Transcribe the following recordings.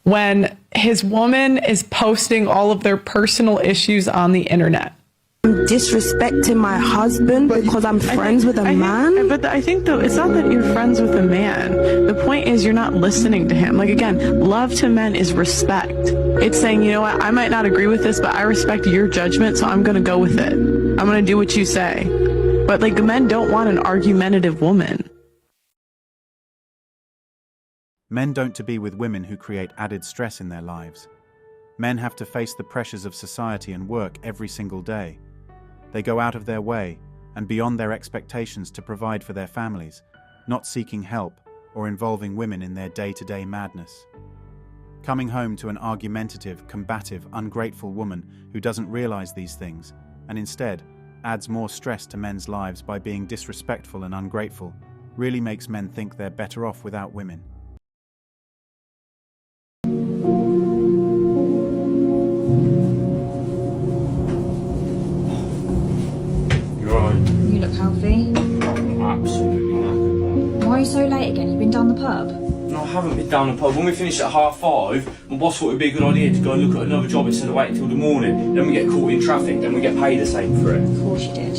when his woman is posting all of their personal issues on the internet. I'm disrespecting my husband because I'm friends with a man? But I think, though, it's not that you're friends with a man. The point is you're not listening to him. Like, again, love to men is respect. It's saying, you know what, I might not agree with this, but I respect your judgment, so I'm going to go with it. I'm going to do what you say. But, like, men don't want an argumentative woman. Men don't to be with women who create added stress in their lives. Men have to face the pressures of society and work every single day. They go out of their way and beyond their expectations to provide for their families, not seeking help or involving women in their day-to-day madness. Coming home to an argumentative, combative, ungrateful woman who doesn't realize these things and instead adds more stress to men's lives by being disrespectful and ungrateful really makes men think they're better off without women. You look healthy. I'm absolutely knackered. Why are you so late again? You've been down the pub? No, I haven't been down the pub. When we finished at 5:30, my boss thought it'd be a good idea to go and look at another job instead of waiting till the morning. Then we get caught in traffic, then we get paid the same for it. Of course you did.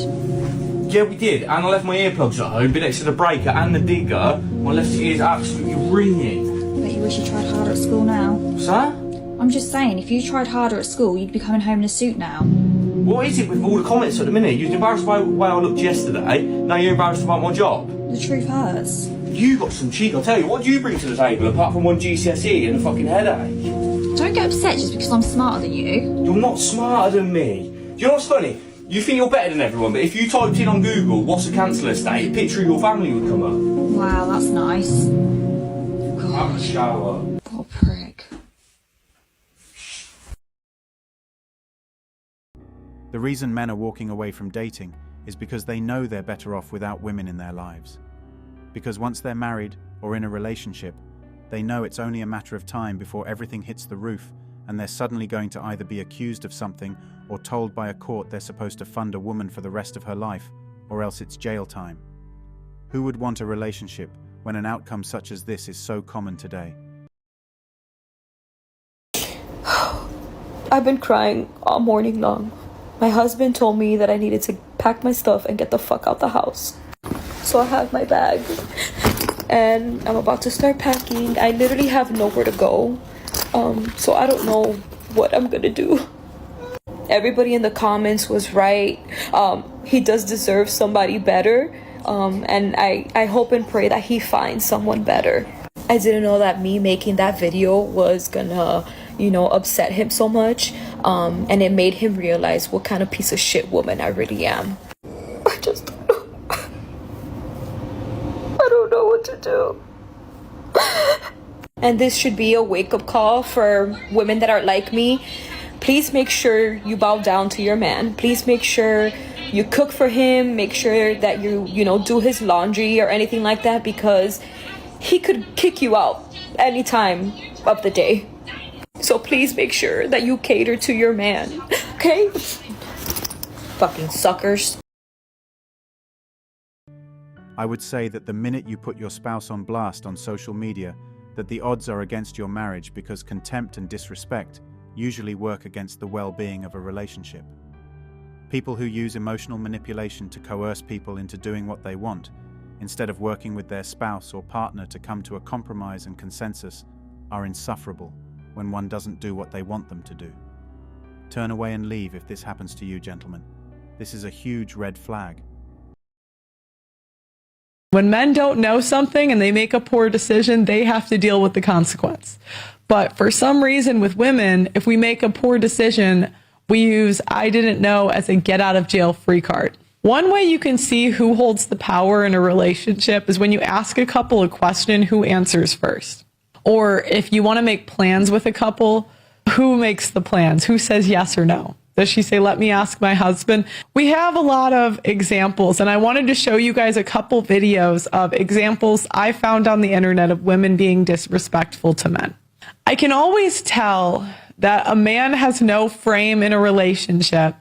Yeah, we did. And I left my earplugs at home, been next to the breaker and the digger. My left ear's absolutely ringing. Bet you wish you tried harder at school now. What's that? I'm just saying, if you tried harder at school, you'd be coming home in a suit now. What is it with all the comments at the minute? You was embarrassed by the way I looked yesterday, now you're embarrassed about my job. The truth hurts. You got some cheek, I'll tell you. What do you bring to the table apart from one GCSE and a fucking headache? Don't get upset just because I'm smarter than you. You're not smarter than me. Do you know what's funny? You think you're better than everyone, but if you typed in on Google, what's a cancer estate, a picture of your family would come up. Wow, that's nice. Have a shower. What a prick. The reason men are walking away from dating is because they know they're better off without women in their lives. Because once they're married or in a relationship, they know it's only a matter of time before everything hits the roof and they're suddenly going to either be accused of something or told by a court they're supposed to fund a woman for the rest of her life, or else it's jail time. Who would want a relationship when an outcome such as this is so common today? I've been crying all morning long. My husband told me that I needed to pack my stuff and get the fuck out the house. So I have my bag and I'm about to start packing. I literally have nowhere to go. So I don't know what I'm gonna do. Everybody in the comments was right. He does deserve somebody better. And I hope and pray that he finds someone better. I didn't know that me making that video was gonna, upset him so much. And it made him realize what kind of piece of shit woman I really am. I just don't know. I don't know what to do. And this should be a wake-up call for women that are like me. Please make sure you bow down to your man. Please make sure you cook for him. Make sure that you do his laundry or anything like that, because he could kick you out any time of the day. So please make sure that you cater to your man, okay? Fucking suckers. I would say that the minute you put your spouse on blast on social media, that the odds are against your marriage, because contempt and disrespect usually work against the well-being of a relationship. People who use emotional manipulation to coerce people into doing what they want, instead of working with their spouse or partner to come to a compromise and consensus, are insufferable when one doesn't do what they want them to do. Turn away and leave if this happens to you, gentlemen. This is a huge red flag. When men don't know something and they make a poor decision, they have to deal with the consequence. But for some reason with women, if we make a poor decision, we use "I didn't know" as a get out of jail free card. One way you can see who holds the power in a relationship is when you ask a couple a question, who answers first? Or if you want to make plans with a couple, who makes the plans? Who says yes or no? Does she say, "Let me ask my husband"? We have a lot of examples, and I wanted to show you guys a couple videos of examples I found on the internet of women being disrespectful to men. I can always tell that a man has no frame in a relationship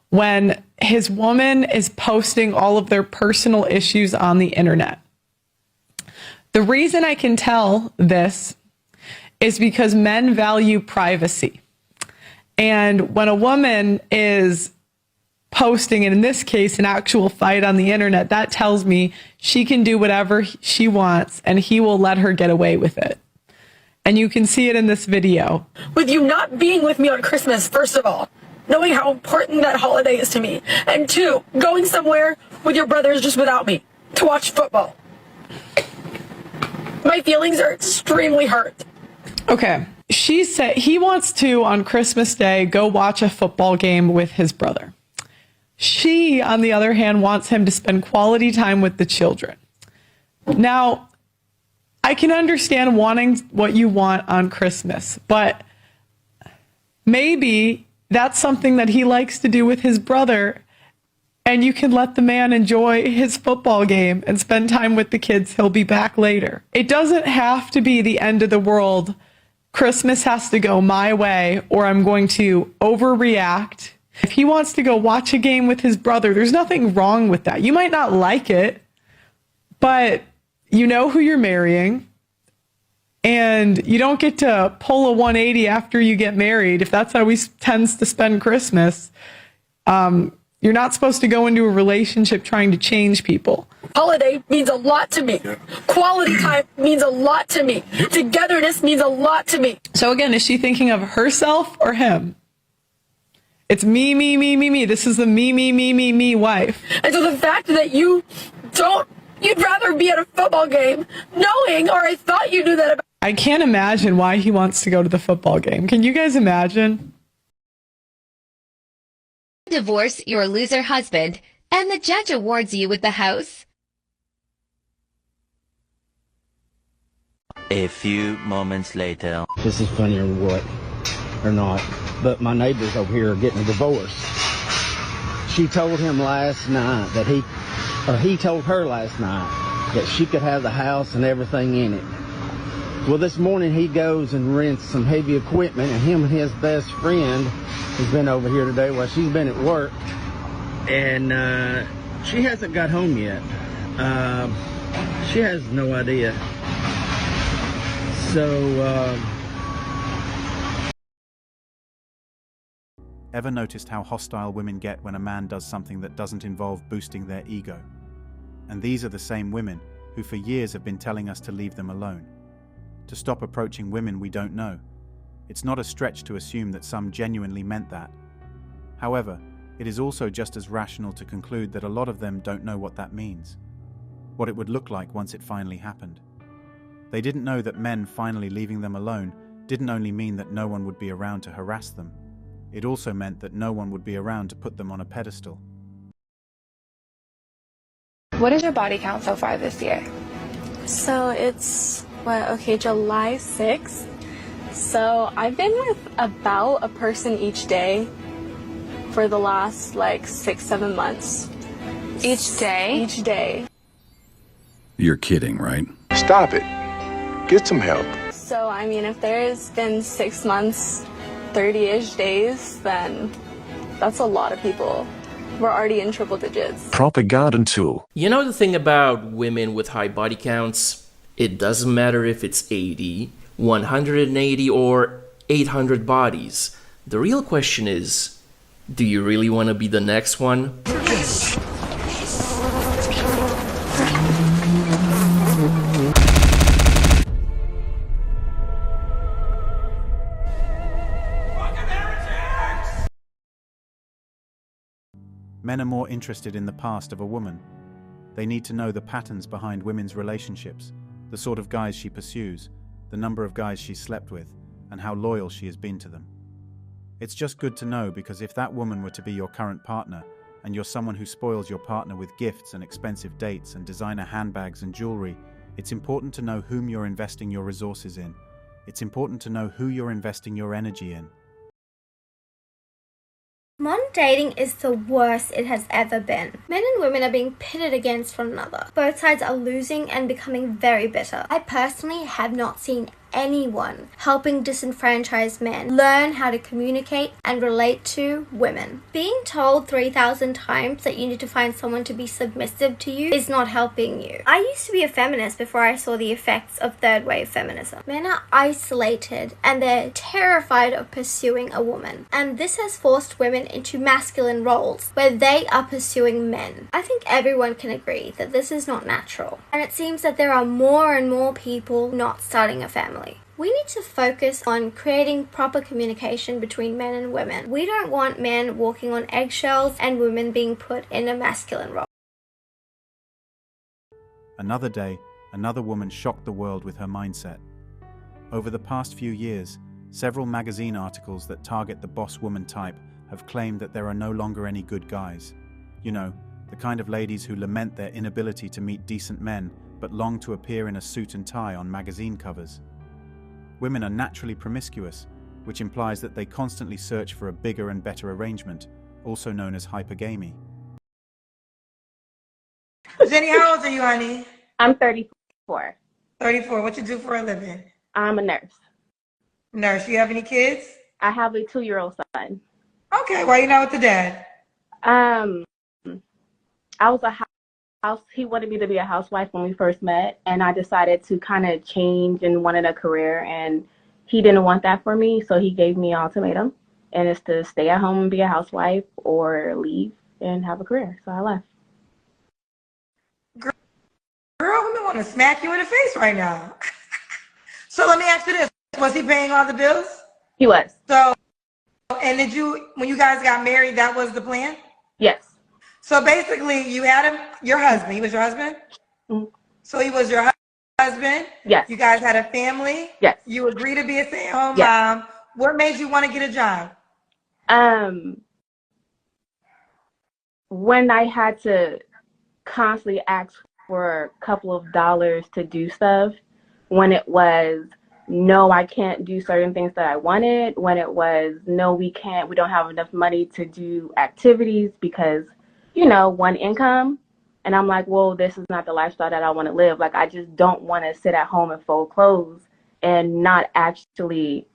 when his woman is posting all of their personal issues on the internet. The reason I can tell this is because men value privacy. And when a woman is posting, and in this case, an actual fight on the internet, that tells me she can do whatever she wants and he will let her get away with it. And you can see it in this video. With you not being with me on Christmas, first of all, knowing how important that holiday is to me, and two, going somewhere with your brothers just without me to watch football. My feelings are extremely hurt. Okay. She said he wants to, on Christmas Day, go watch a football game with his brother. She, on the other hand, wants him to spend quality time with the children. Now, I can understand wanting what you want on Christmas, but maybe that's something that he likes to do with his brother, and you can let the man enjoy his football game and spend time with the kids. He'll be back later. It doesn't have to be the end of the world. Christmas has to go my way, or I'm going to overreact. If he wants to go watch a game with his brother, there's nothing wrong with that. You might not like it, but you know who you're marrying, and you don't get to pull a 180 after you get married. If that's how he tends to spend Christmas, you're not supposed to go into a relationship trying to change people. Holiday means a lot to me. Quality time means a lot to me. Togetherness means a lot to me. So again, is she thinking of herself or him? It's me, me, me, me, me. This is the me, me, me, me, me wife. And so the fact that you'd rather be at a football game knowing, or I thought you knew that about. I can't imagine why he wants to go to the football game. Can you guys imagine? Divorce your loser husband, and the judge awards you with the house. A few moments later. This is funny or what, or not, but my neighbors over here are getting a divorce. She told him last night that he told her last night that she could have the house and everything in it. Well, this morning he goes and rents some heavy equipment, and him and his best friend has been over here today while she's been at work, and she hasn't got home yet. She has no idea. So, Ever noticed how hostile women get when a man does something that doesn't involve boosting their ego? And these are the same women who for years have been telling us to leave them alone, to stop approaching women we don't know. It's not a stretch to assume that some genuinely meant that. However, it is also just as rational to conclude that a lot of them don't know what that means, what it would look like once it finally happened. They didn't know that men finally leaving them alone didn't only mean that no one would be around to harass them. It also meant that no one would be around to put them on a pedestal. What is your body count so far this year? So it's, July 6th. So I've been with about a person each day for the last 6-7 months. Each day? Each day. You're kidding, right? Stop it. Get some help. So, if there's been 6 months, 30-ish days, then that's a lot of people. We're already in triple digits. Propaganda tool. You know the thing about women with high body counts? It doesn't matter if it's 80, 180, or 800 bodies. The real question is, do you really want to be the next one? Yes. Men are more interested in the past of a woman. They need to know the patterns behind women's relationships, the sort of guys she pursues, the number of guys she's slept with, and how loyal she has been to them. It's just good to know, because if that woman were to be your current partner, and you're someone who spoils your partner with gifts and expensive dates and designer handbags and jewelry, it's important to know whom you're investing your resources in. It's important to know who you're investing your energy in. Modern dating is the worst it has ever been. Men and women are being pitted against one another. Both sides are losing and becoming very bitter. I personally have not seen anyone helping disenfranchised men learn how to communicate and relate to women. Being told 3,000 times that you need to find someone to be submissive to you is not helping you. I used to be a feminist before I saw the effects of third wave feminism. Men are isolated and they're terrified of pursuing a woman. And this has forced women into masculine roles where they are pursuing men. I think everyone can agree that this is not natural. And it seems that there are more and more people not starting a family. We need to focus on creating proper communication between men and women. We don't want men walking on eggshells and women being put in a masculine role. Another day, another woman shocked the world with her mindset. Over the past few years, several magazine articles that target the boss woman type have claimed that there are no longer any good guys. You know, the kind of ladies who lament their inability to meet decent men but long to appear in a suit and tie on magazine covers. Women are naturally promiscuous, which implies that they constantly search for a bigger and better arrangement, also known as hypergamy. Jenny, how old are you, honey? I'm 34. 34. What you do for a living? I'm a nurse. Nurse. You have any kids? I have a 2-year-old son. Okay, why you not with the dad? I was a house. He wanted me to be a housewife when we first met, and I decided to kind of change and wanted a career, and he didn't want that for me, so he gave me an ultimatum, and it's to stay at home and be a housewife or leave and have a career. So I left. Girl, women want to smack you in the face right now. So let me ask you this: was he paying all the bills? He was. So, and did you, when you guys got married, that was the plan? Yes. So basically, you had him, your husband. He was your husband? Mm-hmm. So he was your husband? Yes. You guys had a family? Yes. You agreed to be a stay-at-home yes. mom. What made you want to get a job? When I had to constantly ask for a couple of dollars to do stuff, when it was, no, I can't do certain things that I wanted, when it was, no, we don't have enough money to do activities because, you know, one income. And I'm like, well, this is not the lifestyle that I want to live. Like, I just don't want to sit at home and fold clothes and not actually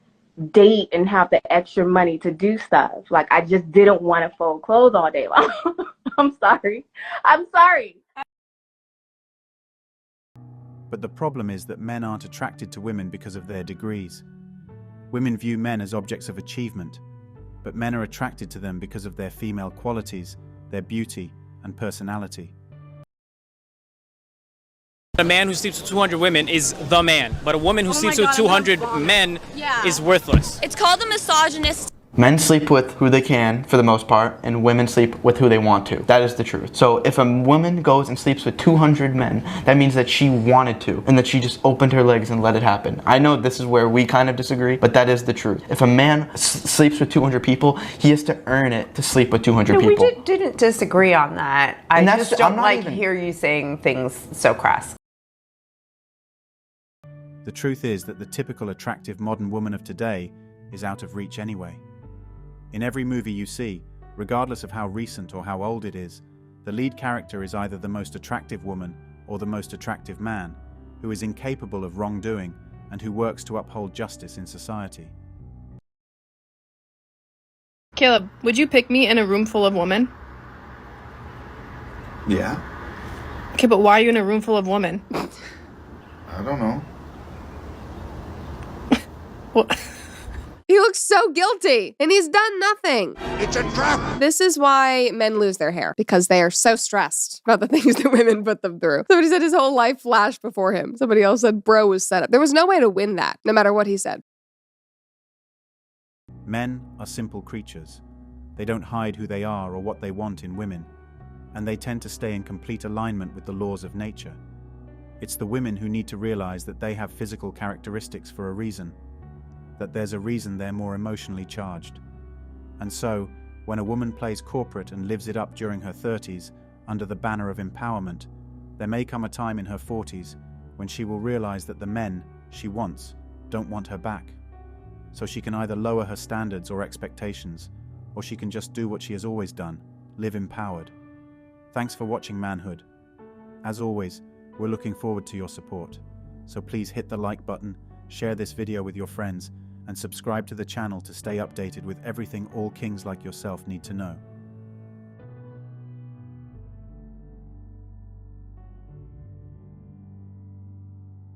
date and have the extra money to do stuff. Like, I just didn't want to fold clothes all day long. I'm sorry. But the problem is that men aren't attracted to women because of their degrees. Women view men as objects of achievement, but men are attracted to them because of their female qualities, their beauty, and personality. A man who sleeps with 200 women is the man, but a woman who sleeps with 200 men is worthless. It's called a misogynist. Men sleep with who they can, for the most part, and women sleep with who they want to. That is the truth. So if a woman goes and sleeps with 200 men, that means that she wanted to, and that she just opened her legs and let it happen. I know this is where we kind of disagree, but that is the truth. If a man sleeps with 200 people, he has to earn it to sleep with 200 people. We didn't disagree on that. I just don't hear you saying things so crass. The truth is that the typical attractive modern woman of today is out of reach anyway. In every movie you see, regardless of how recent or how old it is, the lead character is either the most attractive woman or the most attractive man, who is incapable of wrongdoing and who works to uphold justice in society. Caleb, would you pick me in a room full of women? Yeah. Okay, but why are you in a room full of women? I don't know. What? He looks so guilty, and he's done nothing. It's a trap. This is why men lose their hair, because they are so stressed about the things that women put them through. Somebody said his whole life flashed before him. Somebody else said bro was set up. There was no way to win that, no matter what he said. Men are simple creatures. They don't hide who they are or what they want in women, and they tend to stay in complete alignment with the laws of nature. It's the women who need to realize that they have physical characteristics for a reason, that there's a reason they're more emotionally charged. And so, when a woman plays corporate and lives it up during her 30s under the banner of empowerment, there may come a time in her 40s when she will realize that the men she wants don't want her back. So she can either lower her standards or expectations, or she can just do what she has always done, live empowered. Thanks for watching Manhood. As always, we're looking forward to your support. So please hit the like button, share this video with your friends, and subscribe to the channel to stay updated with everything all kings like yourself need to know.